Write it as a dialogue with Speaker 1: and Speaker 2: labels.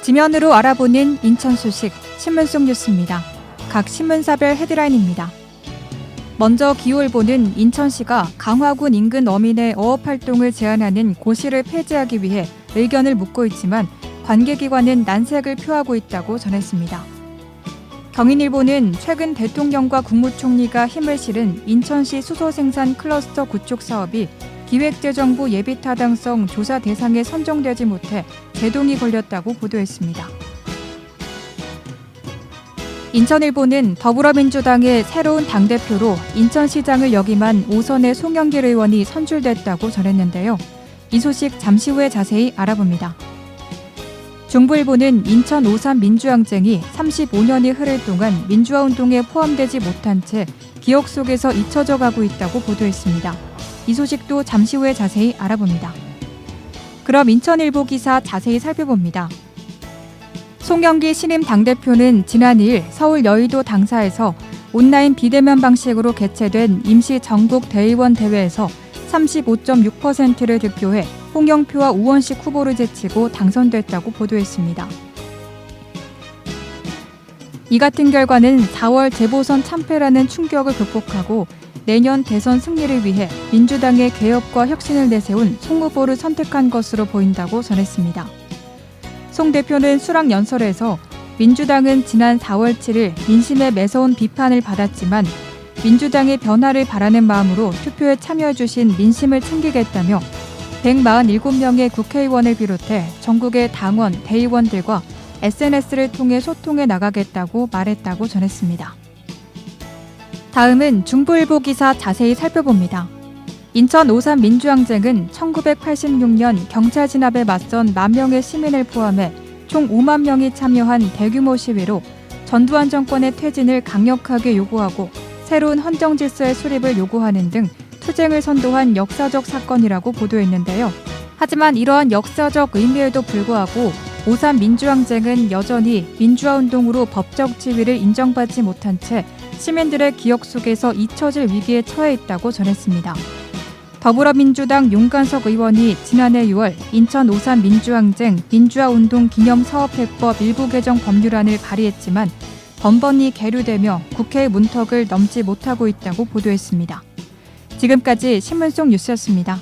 Speaker 1: 지면으로 알아보는 인천 소식 신문 속 뉴스입니다. 각 신문사별 헤드라인입니다. 먼저 기후일보는 인천시가 강화군 인근 어민의 어업활동을 제한하는 고시를 폐지하기 위해 의견을 묻고 있지만 관계기관은 난색을 표하고 있다고 전했습니다. 경인일보는 최근 대통령과 국무총리가 힘을 실은 인천시 수소생산 클러스터 구축 사업이 기획재정부 예비타당성 조사 대상에 선정되지 못해 제동이 걸렸다고 보도했습니다. 인천일보는 더불어민주당의 새로운 당대표로 인천시장을 역임한 오선의 송영길 의원이 선출됐다고 전했는데요. 이 소식 잠시 후에 자세히 알아봅니다. 중부일보는 인천 5.3 민주항쟁이 35년이 흐를 동안 민주화운동에 포함되지 못한 채 기억 속에서 잊혀져 가고 있다고 보도했습니다. 이 소식도 잠시 후에 자세히 알아봅니다. 그럼 인천일보 기사 자세히 살펴봅니다. 송영길 신임 당대표는 지난 2일 서울 여의도 당사에서 온라인 비대면 방식으로 개최된 임시 전국 대의원 대회에서 35.6%를 득표해 홍영표와 우원식 후보를 제치고 당선됐다고 보도했습니다. 이 같은 결과는 4월 재보선 참패라는 충격을 극복하고 내년 대선 승리를 위해 민주당의 개혁과 혁신을 내세운 송 후보를 선택한 것으로 보인다고 전했습니다. 송 대표는 수락연설에서 민주당은 지난 4월 7일 민심의 매서운 비판을 받았지만 민주당의 변화를 바라는 마음으로 투표에 참여해 주신 민심을 챙기겠다며 147명의 국회의원을 비롯해 전국의 당원, 대의원들과 SNS를 통해 소통해 나가겠다고 말했다고 전했습니다. 다음은 중부일보 기사 자세히 살펴봅니다. 인천 5.3 민주항쟁은 1986년 경찰 진압에 맞선 만 명의 시민을 포함해 총 5만 명이 참여한 대규모 시위로 전두환 정권의 퇴진을 강력하게 요구하고 새로운 헌정 질서의 수립을 요구하는 등 투쟁을 선도한 역사적 사건이라고 보도했는데요. 하지만 이러한 역사적 의미에도 불구하고 5.3 민주항쟁은 여전히 민주화운동으로 법적 지위를 인정받지 못한 채 시민들의 기억 속에서 잊혀질 위기에 처해 있다고 전했습니다. 더불어민주당 용관석 의원이 지난해 6월 인천 5.3 민주항쟁 민주화운동 기념사업해법 일부 개정 법률안을 발의했지만 번번이 계류되며 국회의 문턱을 넘지 못하고 있다고 보도했습니다. 지금까지 신문 속 뉴스였습니다.